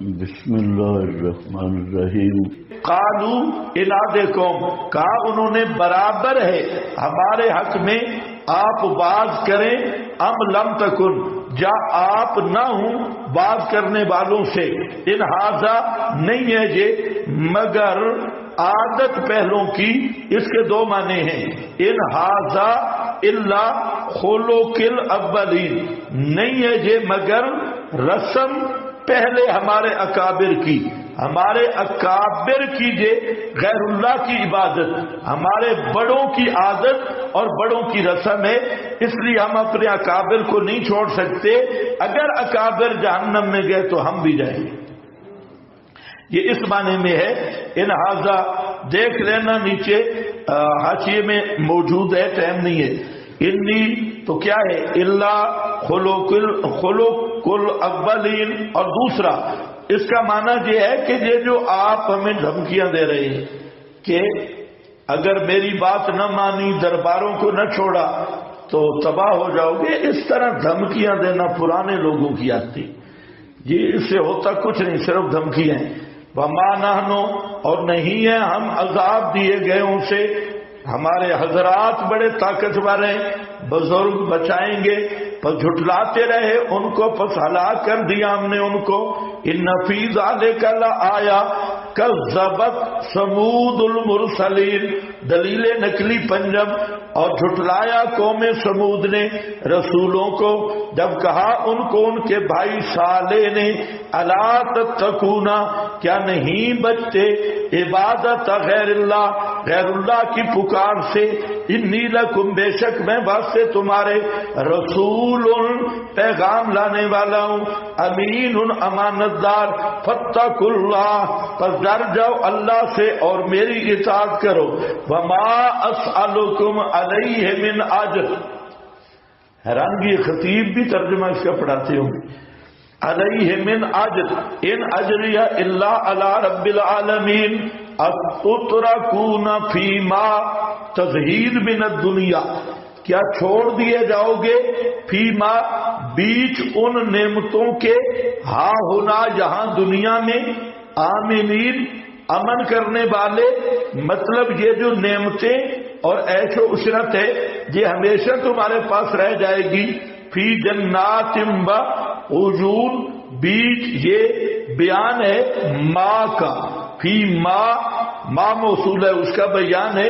بسم اللہ الرحمن الرحیم۔ قالو اناد قوم، کہا انہوں نے برابر ہے ہمارے حق میں آپ باز کریں، ام لم تکن، جا آپ نہ ہوں باز کرنے والوں سے، ان ہاذا نہیں ہے یہ مگر عادت پہلوں کی، اس کے دو معنی ہیں، ان ہاذا الا خلق الاولین، نہیں ہے یہ مگر رسم پہلے ہمارے اکابر کی، ہمارے اکابر کی غیر اللہ کی عبادت ہمارے بڑوں کی عادت اور بڑوں کی رسم ہے، اس لیے ہم اپنے اکابر کو نہیں چھوڑ سکتے، اگر اکابر جہنم میں گئے تو ہم بھی جائیں گے۔ یہ اس معنی میں ہے، ان ہاذا دیکھ لینا نیچے حاشیے میں موجود ہے، ٹائم نہیں ہے، انی تو کیا ہے اللہ خلق الاولین، اور دوسرا اس کا معنی یہ ہے کہ یہ جو آپ ہمیں دھمکیاں دے رہے ہیں کہ اگر میری بات نہ مانی، درباروں کو نہ چھوڑا تو تباہ ہو جاؤ گے، اس طرح دھمکیاں دینا پرانے لوگوں کی آتی، یہ اس سے ہوتا کچھ نہیں، صرف دھمکیاں ہیں۔ وما نحن، اور نہیں ہیں ہم عذاب دیے گئے ان سے، ہمارے حضرات بڑے طاقتور ہیں، بزرگ بچائیں گے، پس جھٹلاتے رہے ان کو، پس ہلاک کر دیا ہم نے ان کو۔ ان فی ذلک لآیا کذبت ثمود المرسلین، دلیل نقلی پنجم، اور جھٹلایا قوم ثمود نے رسولوں کو، جب کہا ان کو ان کے بھائی صالح نے، الا تتقون، کیا نہیں بچتے عبادت غیر اللہ، غیر اللہ کی پکار سے، انی لکم، بے شک میں واسطے تمہارے رسول پیغام لانے والا ہوں، امین امانت دار، فاتقوا اللہ، پس ڈر جاؤ اللہ سے اور میری اطاعت کرو، وما اسألکم علیہ من اجر، حیرانگی خطیب بھی ترجمہ اس کا پڑھاتے ہوں گے، علیہ من اجر ان اجریہ الا علی رب العالمین، اتترکون فیما تزہید من الدنیا، کیا چھوڑ دیے جاؤ گے فیما بیچ ان نعمتوں کے، ہا ہونا یہاں دنیا میں، آمنین امن کرنے والے، مطلب یہ جو نعمتیں اور عیش و عشرت ہے یہ ہمیشہ تمہارے پاس رہ جائے گی، فی جنات وعیون، بیچ یہ بیان ہے ماں کا، فی ماں موصول ہے اس کا بیان ہے،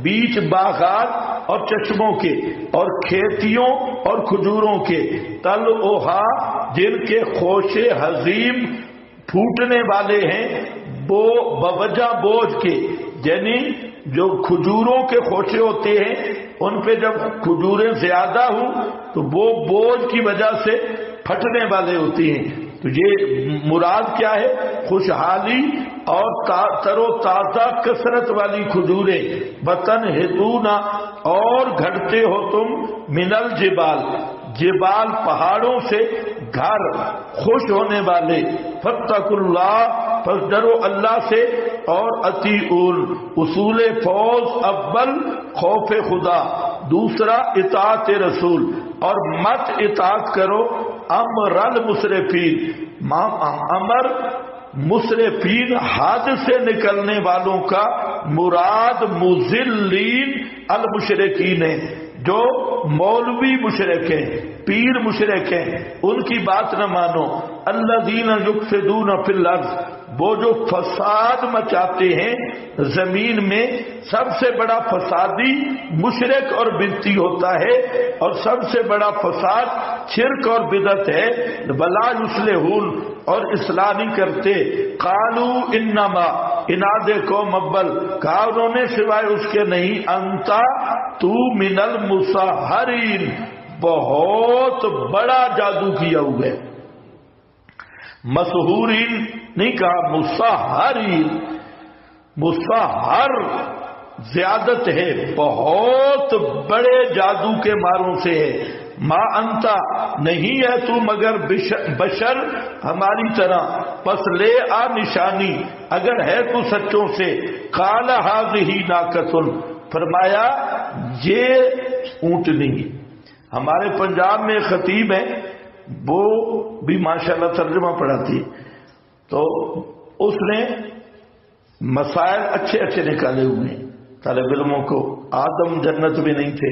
بیچ باغات اور چشموں کے اور کھیتیوں اور کھجوروں کے، تل اوہا جن کے خوشے حزیم پھوٹنے والے ہیں، وہ بوجہ بوجھ کے، یعنی جو کھجوروں کے خوشے ہوتے ہیں ان پہ جب کھجوریں زیادہ ہوں تو وہ بوجھ کی وجہ سے پھٹنے والے ہوتی ہیں، تو یہ مراد کیا ہے، خوشحالی اور تر و تازہ کثرت والی کھجوریں، وطن ہتونا، اور گھڑتے ہو تم، من الجبال، جبال پہاڑوں سے، گھر خوش ہونے والے، فاتقوا اللہ، پس ڈرو اللہ سے، اور اطیعون، اصول فوز اول خوف خدا، دوسرا اطاعت رسول، اور مت اطاعت کرو امر المسرفین، امر مسرفین حد سے نکلنے والوں کا، مراد مذلین المشرکین ہے، جو مولوی مشرک ہیں، پیر مشرک ہیں، ان کی بات نہ مانو، الذین یفسدون فی الارض، وہ جو فساد مچاتے ہیں زمین میں، سب سے بڑا فسادی مشرک اور بدعتی ہوتا ہے، اور سب سے بڑا فساد شرک اور بدعت ہے، ولا یصلحون، اور اصلاح نہیں کرتے، قالوا انما، اناد قوم اول، کہا انہوں نے سوائے اس کے نہیں، انتا، تو من المسحرین، بہت بڑا جادو کیا ہوا ہے، مسحورین نہیں کہا، مسحرین، مسحر زیادت ہے، بہت بڑے جادو کے ماروں سے ہے، ما انتا، نہیں ہے تو مگر بشر ہماری طرح، پس لے آ نشانی اگر ہے تو سچوں سے، قال ھذہ ناقۃ، فرمایا یہ اونٹنی، ہمارے پنجاب میں خطیب ہے وہ بھی ماشاءاللہ ترجمہ پڑھاتی ہے، تو اس نے مسائل اچھے اچھے نکالے ہوئے ہیں طالب علموں کو. آدم جنت میں نہیں تھے،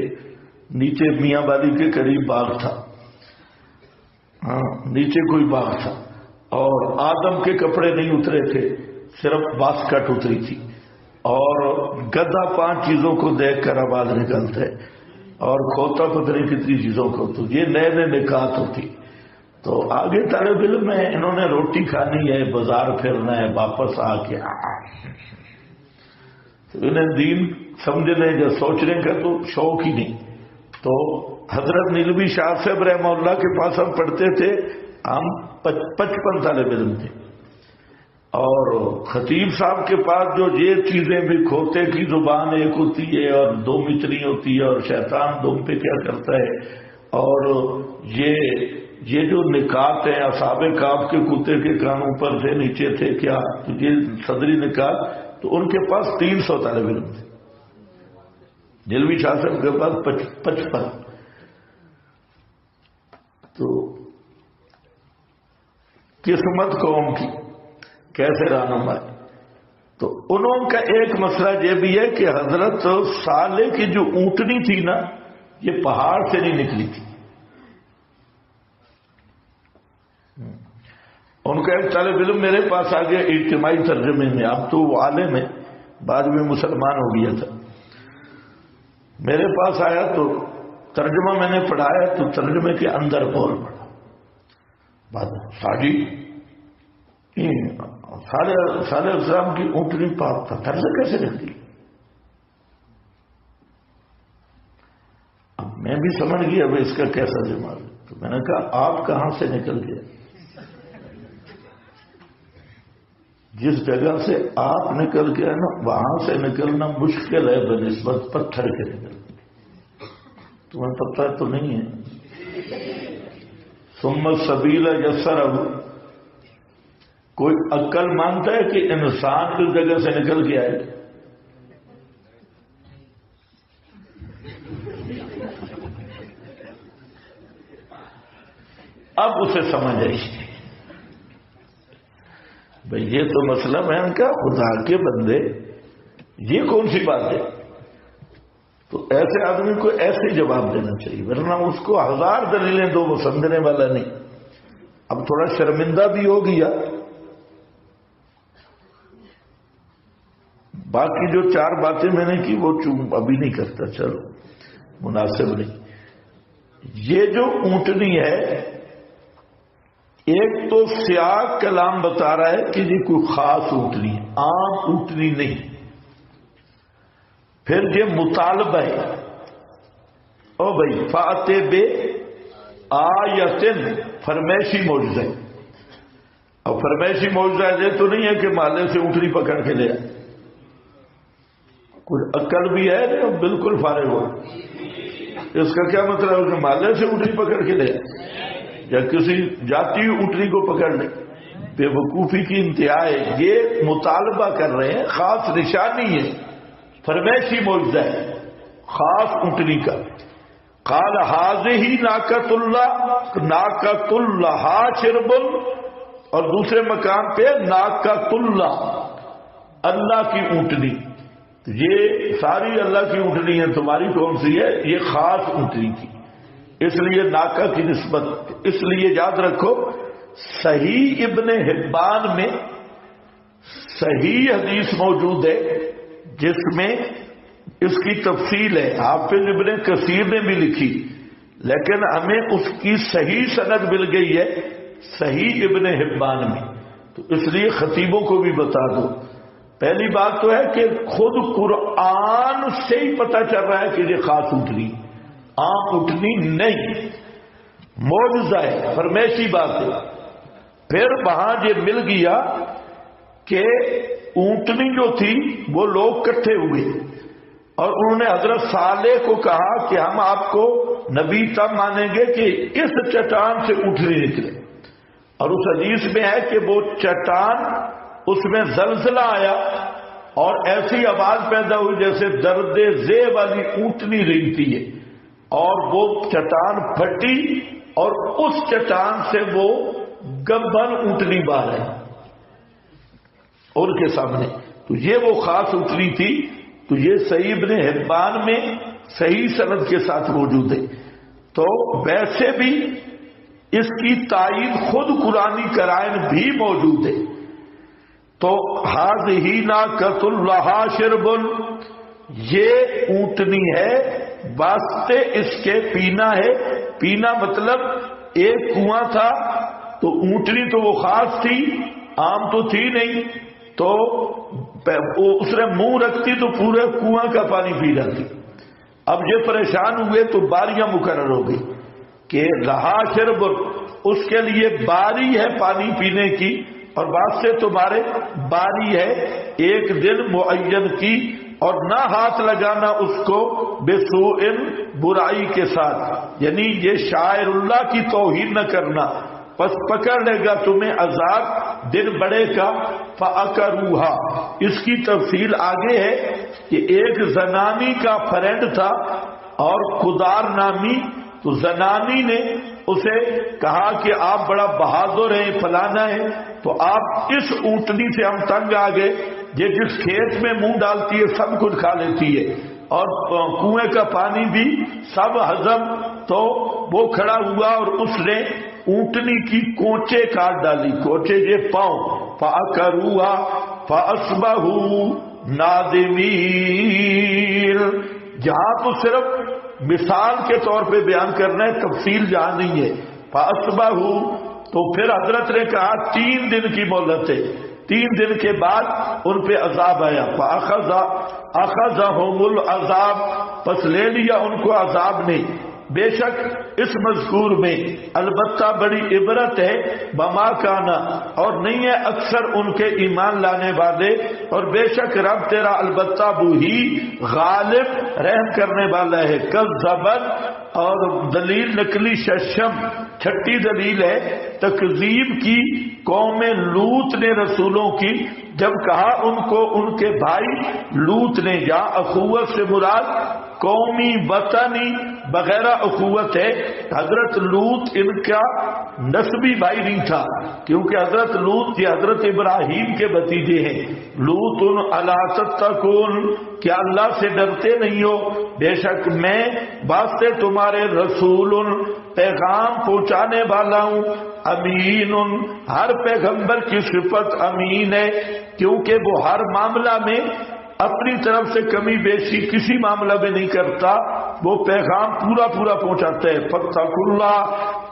نیچے میاں والی کے قریب باغ تھا، نیچے کوئی باغ تھا، اور آدم کے کپڑے نہیں اترے تھے، صرف باسکٹ اتری تھی، اور گدھا 5 چیزوں کو دیکھ کر آواز نکلتا ہے، اور کھوتا پتہ نہیں کتنی چیزوں کو. تو یہ نئے نئے نکات ہوتی. تو آگے طالب علم میں انہوں نے روٹی کھانی ہے، بازار پھرنا ہے، واپس آ کے تو انہیں دین سمجھنے یا سوچنے کا تو شوق ہی نہیں. تو حضرت نیلوی شاہ صاحب رحمہ اللہ کے پاس ہم پڑھتے تھے، ہم 55 طالب علم تھے، اور خطیب صاحب کے پاس جو یہ چیزیں بھی، کھوتے کی زبان ایک ہوتی ہے اور 2 مچھلی ہوتی ہے، اور شیطان دم پہ کیا کرتا ہے، اور یہ جو نکات ہیں، اصحاب کاف کے کتے کے کانوں پر سے نیچے تھے کیا، تو یہ صدری نکات. تو ان کے پاس 300 طالب علم تھے، نیلوی شاہ صاحب کے پاس 55. تو قسمت قوم کی کیسے رہنمائی. تو انہوں کا ایک مسئلہ یہ بھی ہے کہ حضرت صالح کی جو اونٹنی تھی نا، یہ پہاڑ سے نہیں نکلی تھی. ان کا ایک طالب علم میرے پاس آ گیا اجتماعی ترجمے میں، اب تو وہ عالم ہے، بعد میں مسلمان ہو گیا تھا. میرے پاس آیا تو ترجمہ میں نے پڑھایا، تو ترجمے کے اندر بول پڑا بات ساجی صالح السلام کی اونٹنی پاک تھا، طرز کیسے نکلی. اب میں بھی سمجھ گیا اب اس کا کیسا دماغ. تو میں نے کہا آپ کہاں سے نکل گئے؟ جس جگہ سے آپ نکل گئے نا، وہاں سے نکلنا مشکل ہے بنسبت پتھر کے نکلنے. تمہیں پتہ تو نہیں ہے. ثم السبیل یسرہ، کوئی عقل مانتا ہے کہ انسان اس جگہ سے نکل گیا ہے؟ اب اسے سمجھ آئی بھئی یہ تو مسئلہ میں ان کا خدا کے بندے، یہ کون سی بات ہے. تو ایسے آدمی کو ایسے جواب دینا چاہیے، ورنہ اس کو 1000 دلیلیں دو، وہ سمجھنے والا نہیں. اب تھوڑا شرمندہ بھی ہو گیا. باقی جو 4 باتیں میں نے کی وہ ابھی نہیں کرتا، چلو مناسب نہیں. یہ جو اونٹنی ہے، ایک تو سیاق کلام بتا رہا ہے کہ یہ کوئی خاص اونٹنی ہے، عام اونٹنی نہیں. پھر یہ مطالبہ ہے، او بھائی فاتح بے آیتن، فرمائشی معجزہ. اور فرمائشی معجزہ یہ تو نہیں ہے کہ محلے سے اونٹنی پکڑ کے لے آئے. کچھ عقل بھی ہے نہیں، بالکل فارغ ہو. اس کا کیا مطلب ہے کہ محلے سے اونٹنی پکڑ کے لے آئے یا کسی جاتی اونٹنی کو پکڑ لے؟ بے وقوفی کی انتہا ہے. یہ مطالبہ کر رہے ہیں، خاص نشانی ہے، فرمائشی معجزہ ہے خاص اونٹنی کا. قال ھذہ ناقۃ اللہ، ناقۃ اللہ شرب، اور دوسرے مقام پہ ناقۃ اللہ، اللہ کی اونٹنی. یہ ساری اللہ کی اونٹنی ہے، تمہاری کون سی ہے؟ یہ خاص اونٹنی تھی، اس لیے ناقہ کی نسبت. اس لیے یاد رکھو صحیح ابن حبان میں صحیح حدیث موجود ہے جس میں اس کی تفصیل ہے، حافظ ابن کثیر نے بھی لکھی، لیکن ہمیں اس کی صحیح سند مل گئی ہے صحیح ابن حبان میں. تو اس لیے خطیبوں کو بھی بتا دو. پہلی بات تو ہے کہ خود قرآن سے ہی پتہ چل رہا ہے کہ یہ خاص اونٹنی، عام اونٹنی نہیں، معجزہ ہے، فرمائشی بات ہے. پھر وہاں یہ مل گیا کہ اونٹنی جو تھی وہ لوگ کٹھے ہوئے، اور انہوں نے حضرت صالح کو کہا کہ ہم آپ کو نبی تب مانیں گے کہ اس چٹان سے اونٹنی نکلے. اور اس حدیث میں ہے کہ وہ چٹان، اس میں زلزلہ آیا اور ایسی آواز پیدا ہوئی جیسے درد ذیل والی اونٹنی ریگتی ہے، اور وہ چٹان پھٹی اور اس چٹان سے وہ گبھن اونٹنی باہر ہے. ان کے سامنے. تو یہ وہ خاص اتری تھی. تو یہ صحیح ابن حبان میں صحیح سند کے ساتھ موجود ہے. تو ویسے بھی اس کی تائید خود قرآنی قرائن بھی موجود ہے. تو ہذہ ناقۃ لھا شرب، یہ اونٹنی ہے واسطے اس کے پینا ہے. پینا مطلب ایک کنواں تھا تو اونٹنی تو وہ خاص تھی، عام تو تھی نہیں، تو اس نے منہ رکھتی تو پورے کنواں کا پانی پی جاتی. اب یہ پریشان ہوئے تو باریاں مقرر ہو گئی کہ لھا شرب، اس کے لیے باری ہے پانی پینے کی، اور واسطے تمہارے باری ہے ایک دن معین کی، اور نہ ہاتھ لگانا اس کو بسوء، برائی کے ساتھ، یعنی یہ شاعر اللہ کی توہین نہ کرنا. پس پکڑ لے گا تمہیں عذاب دن بڑے کا. فَأَكَرُوهَا، اس کی تفصیل آگے ہے کہ ایک زنانی کا فرینڈ تھا اور قدار نامی. تو زنانی نے اسے کہا کہ آپ بڑا بہادر ہیں، فلانا ہے، تو آپ اس اونٹنی سے ہم تنگ آ گئے، یہ جس کھیت میں منہ ڈالتی ہے سب کچھ کھا لیتی ہے اور کنویں کا پانی بھی سب ہضم. تو وہ کھڑا ہوا اور اس نے اونٹنی کی کوچے کاٹ ڈالی، کوچے یہ پاؤں. فَأَكَرُوهَا فَأَصْبَحُوا نَادِمِينَ. جہاں تو صرف مثال کے طور پہ بیان کرنا ہے، تفصیل جہاں نہیں ہے. فَأَصْبَحُوا، تو پھر حضرت نے کہا 3 دن کی مہلت ہے. 3 دن کے بعد ان پہ عذاب آیا. فَأَخَذَهُمُ الْعَذَابُ، پس لے لیا ان کو عذاب نے. بے شک اس مذکور میں البتہ بڑی عبرت ہے بما کانا، اور نہیں ہے اکثر ان کے ایمان لانے والے، اور بے شک رب تیرا البتہ وہی غالب رحم کرنے والا ہے. کذبت، اور دلیل نکلی ششم، چھٹی دلیل ہے تکذیب کی قوم لوط نے رسولوں کی، جب کہا ان کو ان کے بھائی لوط نے. یا اخوت سے مراد قومی وطنی بغیرہ اخوت ہے. حضرت لوط ان کا نسبی بھائی نہیں تھا، کیونکہ حضرت لوط یہ حضرت ابراہیم کے بھتیجے ہیں. لوط الا تتقون، کیا اللہ سے ڈرتے نہیں ہو؟ بے شک میں واسطے تمہارے رسول، پیغام پہنچانے والا ہوں. امین، ہر پیغمبر کی صفت امین ہے، کیونکہ وہ ہر معاملہ میں اپنی طرف سے کمی بیشی کسی معاملہ میں نہیں کرتا، وہ پیغام پورا پورا پہنچاتا ہے. فاتقوا اللہ،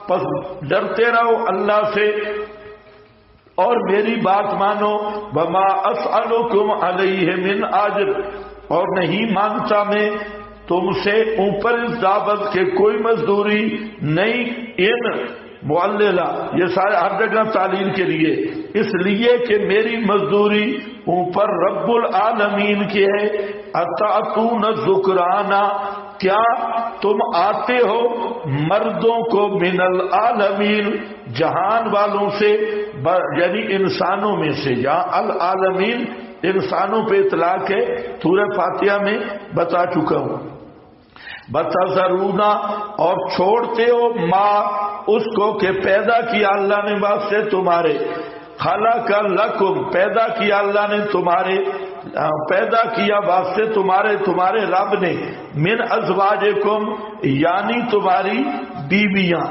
پس ڈرتے رہو اللہ سے اور میری بات مانو. وما اسألکم علیہ من اجر، اور نہیں مانگتا میں تم سے اوپر اس دعوت کے کوئی مزدوری نہیں. ان معللہ، یہ سارے ہر جگہ تعلیل کے لیے، اس لیے کہ میری مزدوری اوپر رب العالمین کی ہے. اتاتون الذکرانا، کیا تم آتے ہو مردوں کو من العالمین، جہان والوں سے، یعنی انسانوں میں سے. یہاں العالمین انسانوں پہ اطلاق ہے، سورہ فاتحہ میں بتا چکا ہوں. بتذرونا، اور چھوڑتے ہو ماں اس کو کہ پیدا کیا اللہ نے واسطے تمہارے. خلق لکم، پیدا کیا اللہ نے تمہارے، پیدا کیا واسطے تمہارے رب نے. من ازواجکم، یعنی تمہاری بیویاں.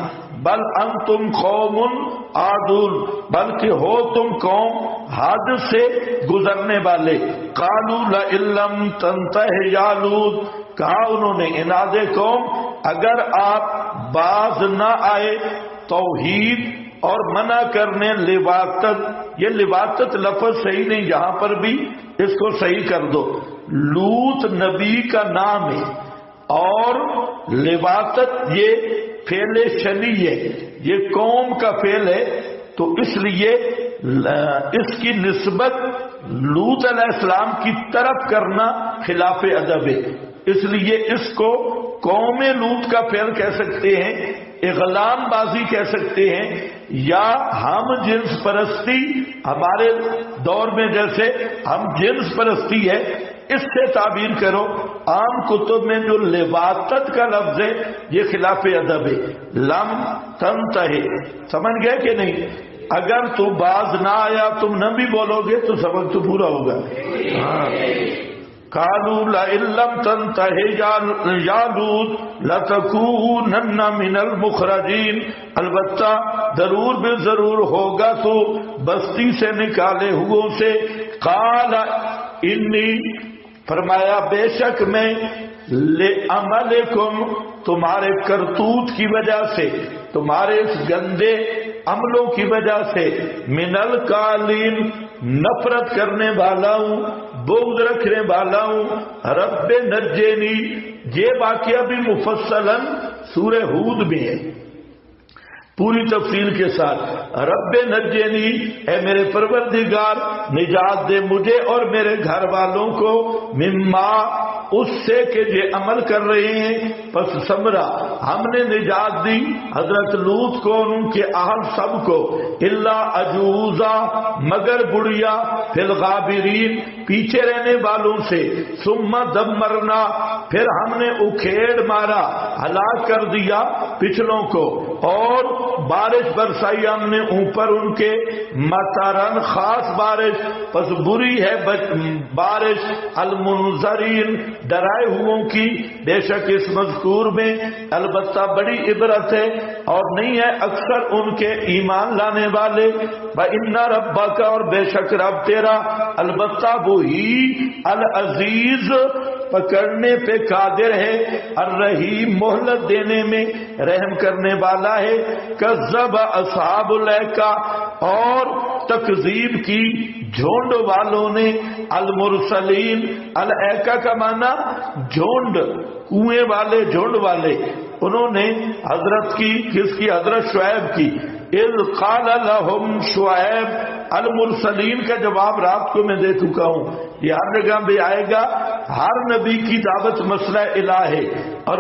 بل انتم قوم عادون، بلکہ ہو تم قوم حد سے گزرنے والے. قالوا لئن لم تنتہ یا لوط، کہا انہوں نے اناد قوم اگر آپ باز نہ آئے توحید اور منع کرنے لواطت. یہ لواطت لفظ صحیح نہیں، یہاں پر بھی اس کو صحیح کر دو. لوط نبی کا نام ہے اور لواطت یہ فعل شنی ہے، یہ قوم کا فعل ہے، تو اس لیے اس کی نسبت لوط علیہ السلام کی طرف کرنا خلاف ادب ہے. اس لیے اس کو قوم لوط کا فعل کہہ سکتے ہیں، اغلام بازی کہہ سکتے ہیں، یا ہم جنس پرستی. ہمارے دور میں جیسے ہم جنس پرستی ہے، اس سے تعبیر کرو. عام کتب میں جو لواطت کا لفظ ہے یہ خلاف ادب ہے. لم تنتہی، سمجھ گئے کہ نہیں؟ اگر تو باز نہ آیا تم نہ بھی بولو گے تو سبق تو پورا ہوگا. قالوا لئن لم تنتہ یا لوط لتکونن من المخرجین، البتہ ضرور بے ضرور ہوگا تو بستی سے نکالے ہوئوں سے. قال انی، فرمایا بے شک میں، لعملکم، تمہارے کرتوت کی وجہ سے، تمہارے اس گندے عملوں کی وجہ سے، من القالین، نفرت کرنے والا ہوں، بغض رکھنے والا ہوں. رب نجنی، یہ واقعہ بھی مفصلاً سورہ ہود میں ہے پوری تفصیل کے ساتھ. رب نجنی، اے میرے پروردگار نجات دے مجھے اور میرے گھر والوں کو، مما، اس سے کہ یہ عمل کر رہے ہیں. پس سمرا، ہم نے نجات دی حضرت لوط کو اور ان کے اہل سب کو، الا عجوزا، مگر بڑھیا، فی الغابرین، پیچھے رہنے والوں سے. ثم دمرنا، پھر ہم نے اکھیڑ مارا، ہلاک کر دیا پچھلوں کو، اور بارش برسائی ہم نے اوپر ان کے، مطرن، خاص بارش. پس بری ہے بارش، المنذرین، ڈرائے ہوئوں کی. بے شک اس مذکور میں البتہ بڑی عبرت ہے اور نہیں ہے اکثر ان کے ایمان لانے والے. وَإِنَّ رَبَّكَ، اور بے شک رب تیرا، البتہ وہی العزیز، پکڑنے پہ قادر ہے، الرحیم، مہلت دینے میں رحم کرنے والا ہے. کذب اصحاب الایکہ، اور تکذیب کی جھونڈ والوں نے، المرسلین، الایکہ کا معنی جھونڈ، کنویں والے، جھونڈ والے، انہوں نے حضرت کی، کس کی؟ حضرت شعیب کی. اذ قال لهم شعیب، المرسلین کا جواب رات کو میں دے چکا ہوں، یہ ہر جگہ بھی آئے گا. ہر نبی کی دعوت مسئلہ الہ ہے اور